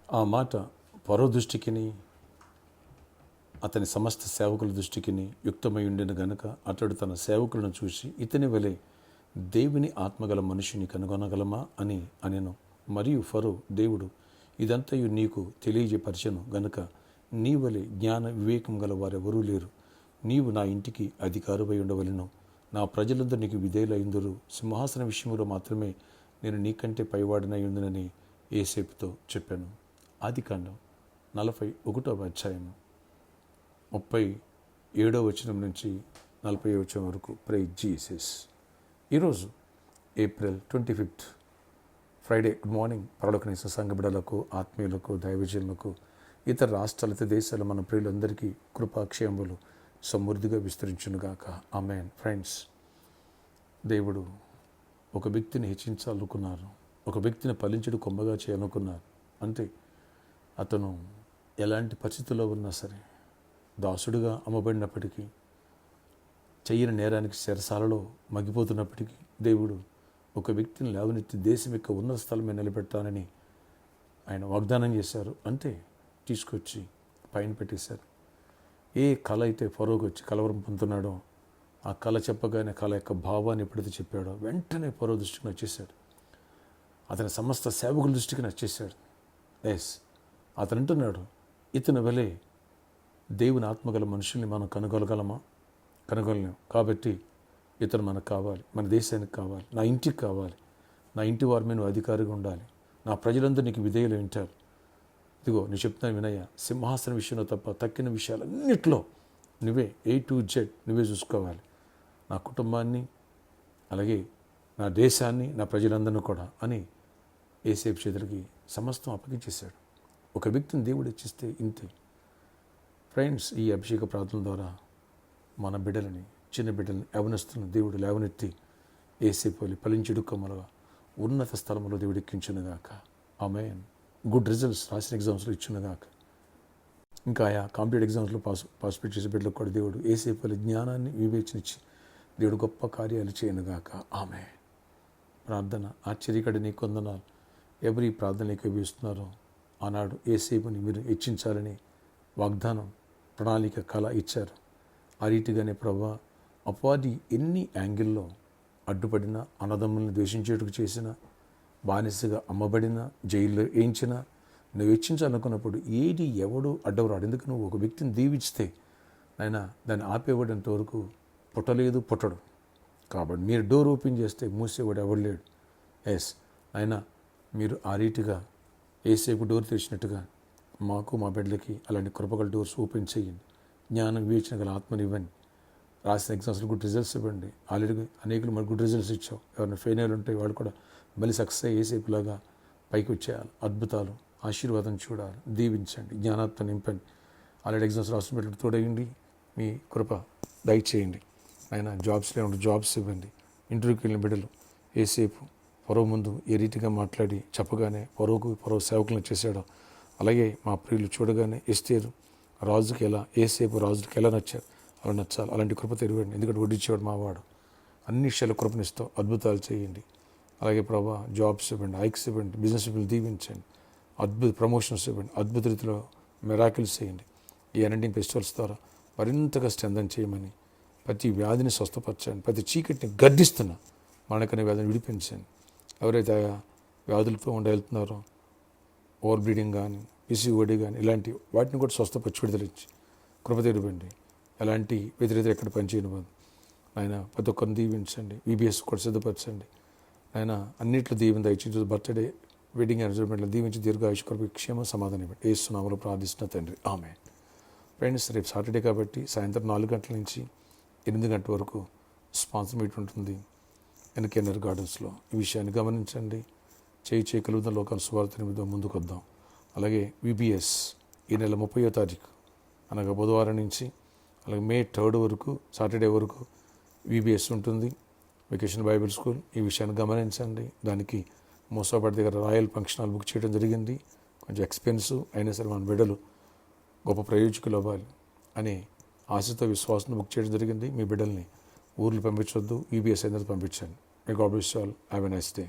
ఆ మాట పరో దృష్టికిని అతని సమస్త సేవకుల దృష్టికిని యుక్తమై ఉండిన గనుక అతడు తన సేవకులను చూసి ఇతని వలె దేవుని ఆత్మగల మనిషిని కనుగొనగలమా అని అనెను. మరియు ఫరో, దేవుడు ఇదంతయు నీకు తెలియజేపరచను గనుక నీ వలె జ్ఞాన వివేకం గల వారెవరూ లేరు. నీవు నా ఇంటికి అధికారువై ఉండవలెను. నా ప్రజలందరూ నీకు విధేయులైందురు. సింహాసన విషయంలో మాత్రమే నేను నీకంటే పైవాడినై ఉందునని యోసేపుతో చెప్పాను. ఆదికాండం 41వ అధ్యాయము 37వ వచనం నుంచి 40వ వచనం వరకు. Praise Jesus. ఈరోజు ఏప్రిల్ 25 ఫ్రైడే. Good morning. పరలోకనీస సంఘ బిడ్డలకు, ఆత్మీయులకు, దైవజనులకు, ఇతర రాష్ట్రాల, ఇతర దేశాల మన ప్రియులందరికీ కృపాక్షేమములు సమృద్ధిగా విస్తరించునుగాక. ఆమేన్. ఫ్రెండ్స్, దేవుడు ఒక వ్యక్తిని హెచ్చించాలనుకున్నారు. ఒక వ్యక్తిని ఫలించుడు కొమ్మగా చేయాలనుకున్నారు. అంటే అతను ఎలాంటి పరిస్థితుల్లో ఉన్నా సరే, దాసుడుగా అమ్మబడినప్పటికీ, చెయ్యని నేరానికి చెరసాలలో మగ్గిపోతున్నప్పటికీ దేవుడు ఒక వ్యక్తిని లేవనెత్తి దేశం యొక్క ఉన్నత స్థలం మీద నిలబెట్టాలని ఆయన వాగ్దానం చేశారు. అంటే తీసుకొచ్చి పైన పెట్టేశారు. ఏ కళ అయితే ఫరోకి వచ్చి కలవరం పొందుతున్నాడో, ఆ కళ చెప్పగానే కళ యొక్క భావాన్ని ఎప్పుడైతే చెప్పాడో వెంటనే ఫరో దృష్టికి నచ్చేశాడు. అతని సమస్త సేవకుల దృష్టికి నచ్చేశాడు. అతను అంటున్నాడు, ఇతని వలె దేవుని ఆత్మగల మనుషుల్ని మనం కనుగొనగలమా? కనుగొనలేం. కాబట్టి ఇతను మనకు కావాలి, మన దేశానికి కావాలి, నా ఇంటికి కావాలి. నా ఇంటి వారి మీద నువ్వు అధికారిగా ఉండాలి. నా ప్రజలందరూ నీకు విధేయులు వింటారు. ఇదిగో నేను చెప్తున్నాను వినయ్య, సింహాసన విషయంలో తప్ప తక్కిన విషయాలన్నింటిలో నువ్వే A to Z నువ్వే చూసుకోవాలి. నా కుటుంబాన్ని, అలాగే నా దేశాన్ని, నా ప్రజలందరినీ కూడా అని యోసేపు చేతులకి సమస్తం అప్పగించేశాడు. ఒక వ్యక్తిని దేవుడు ఇచ్చిస్తే ఇంతే. ఫ్రెండ్స్, ఈ అభిషేక ప్రార్థన ద్వారా మన బిడ్డలని, చిన్న బిడ్డలని, యవనస్తులను దేవుడు లేవనెత్తి యోసేపు వలె ఫలించుడు కొమ్మలుగా ఉన్నత స్థలంలో దేవుడు ఎక్కించునుగాక. ఆమేన్. గుడ్ రిజల్ట్స్ రాసిన ఎగ్జామ్స్లో ఇచ్చునుగాక. ఇంకా ఆయా కాంపిటేటివ్ ఎగ్జామ్స్లో పార్టిసిపేట్ చేసే బిడ్డలకు కూడా దేవుడు యోసేపు వలె జ్ఞానాన్ని వివేచనిచ్చి దేవుడు గొప్ప కార్యాలు చేయనుగాక. ఆమేన్. ప్రార్థన. ఆశ్చర్యకడి నీ కొందనాలు. ఎవరు ఈ ప్రార్థన ఏకీభవిస్తున్నారో ఆనాడు యోసేపుని మీరు హెచ్చించాలని వాగ్దానం, ప్రణాళిక, కళ ఇచ్చారు. ఆ రీతిగానే ప్రభువా, అపవాది ఎన్ని యాంగిల్లో అడ్డుపడినా, అన్నదమ్ములను ద్వేషించేట్టుకు చేసిన, బానిసగా అమ్మబడిన, జైల్లో వేయించిన, నువ్వు హెచ్చించాలనుకున్నప్పుడు ఏది ఎవడు అడ్డవరాడు. ఎందుకు నువ్వు ఒక వ్యక్తిని దీవిస్తే ఆయన దాన్ని ఆపేవాడంత వరకు పుట్టలేదు, పుట్టడు. కాబట్టి మీరు డోర్ ఓపెన్ చేస్తే మూసేవాడు ఎవడు లేడు. అయినా మీరు ఆ రీతిగా యోసేపు డోర్ తెరిచినట్టుగా మాకు, మా బిడ్డలకి అలాంటి కృపగల డోర్స్ ఓపెన్ చేయండి. జ్ఞానం, వివేచన గల ఆత్మనివ్వండి. రాసిన ఎగ్జామ్స్లో గుడ్ రిజల్ట్స్ ఇవ్వండి. ఆల్రెడీ అనేకులు మరి గుడ్ రిజల్ట్స్ ఇచ్చావు. ఎవరైనా ఫెయిల్ అయ్యి ఉంటే వాళ్ళు కూడా మళ్ళీ సక్సెస్ అయ్యి యోసేపులాగా పైకి వచ్చేయాలి. అద్భుతాలు, ఆశీర్వాదం చూడాలి. దీవించండి, జ్ఞానాత్మ నింపండి. ఆల్రెడీ ఎగ్జామ్స్ రాసిన బిడ్డలు తోడయండి. మీ కృప దయచేయండి. ఆయన జాబ్స్లో ఉంటే జాబ్స్ ఇవ్వండి. ఇంటర్వ్యూకి వెళ్ళిన బిడ్డలు యోసేపు ఫరో ముందు ఏ రీతిగా మాట్లాడి చెప్పగానే ఫరో సేవకులను చేశాడో, అలాగే మా ప్రియులు చూడగానే ఎస్తేరు రాజుకి ఎలా, యోసేపు రాజుకి ఎలా నచ్చారు అలా నచ్చాలి. అలాంటి కృప తెరవండి. ఎందుకంటే వడ్డించేవాడు మావాడు. అన్ని విషయాలు కృపనిస్తూ అద్భుతాలు చేయండి. అలాగే ప్రభా జాబ్స్ ఇవ్వండి, హైక్స్ ఇవ్వండి, బిజినెస్ పీపుల్ దీవించండి, అద్భుత ప్రమోషన్స్ ఇవ్వండి, అద్భుత రీతిలో మిరాకిల్స్ చేయండి. ఈ అనంటింగ్ ఫెస్టివల్స్ ద్వారా మరింతగా స్ట్రెంథన్ చేయమని, ప్రతి వ్యాధిని స్వస్థపరచండి, ప్రతి చీకటిని గద్దిస్తున్న మరణకనే వ్యాధిని విడిపించండి. ఎవరైతే ఆయా వ్యాధులతో వెళ్తున్నారో, ఓవర్ బ్లీడింగ్ కానీ, పిసిఓడి కానీ, ఇలాంటి వాటిని కూడా స్వస్థపరిచి విడుదలిచ్చి కృప తెరవండి. ఎలాంటి వ్యతిరేకత ఎక్కడ పనిచేయనివ్వదు. ఆయన ప్రతి ఒక్కరిని దీవించండి. VBS కూడా సిద్ధపరచండి. ఆయన అన్నింటిలో దీవెన దయచేసి బర్త్డే, వెడ్డింగ్ అరేంజ్మెంట్లో దీవించి దీర్ఘాయుష్ కొరకు క్షేమ సమాధానం ఇవ్వండి. యేసు నామములో ప్రార్థిస్తున్న తండ్రి, ఆమేన్. ఫ్రెండ్స్, రేపు సాటర్డే కాబట్టి సాయంత్రం 4 గంటల నుంచి 8 గంటల వరకు స్పాన్సర్ మీట్ ఉంటుంది ఎన్కేఆర్ గార్డెన్స్లో. ఈ విషయాన్ని గమనించండి. చేయి కలుగుతున్న లోకాల సువార్త నిమిత్తం ముందుకు వద్దాం. అలాగే VBS ఈ నెల 30వ తారీఖు అనగా బుధవారం నుంచి అలాగే May 3 వరకు, సాటర్డే వరకు VBS ఉంటుంది, వెకేషన్ బైబిల్ స్కూల్. ఈ విషయాన్ని గమనించండి. దానికి మోసాపడి దగ్గర రాయల్ ఫంక్షన్ హాల్ బుక్ చేయడం జరిగింది. కొంచెం ఎక్స్పెన్సివ్ అయినా సరే మన బిడ్డలు గొప్ప ప్రయోజకులు అవ్వాలి అని ఆశతో, విశ్వాసంతో బుక్ చేయడం జరిగింది. మీ బిడ్డల్ని ఊర్లు పంపించొద్దు, VBS అనేది పంపించండి. మీ God bless you all. Have a nice day.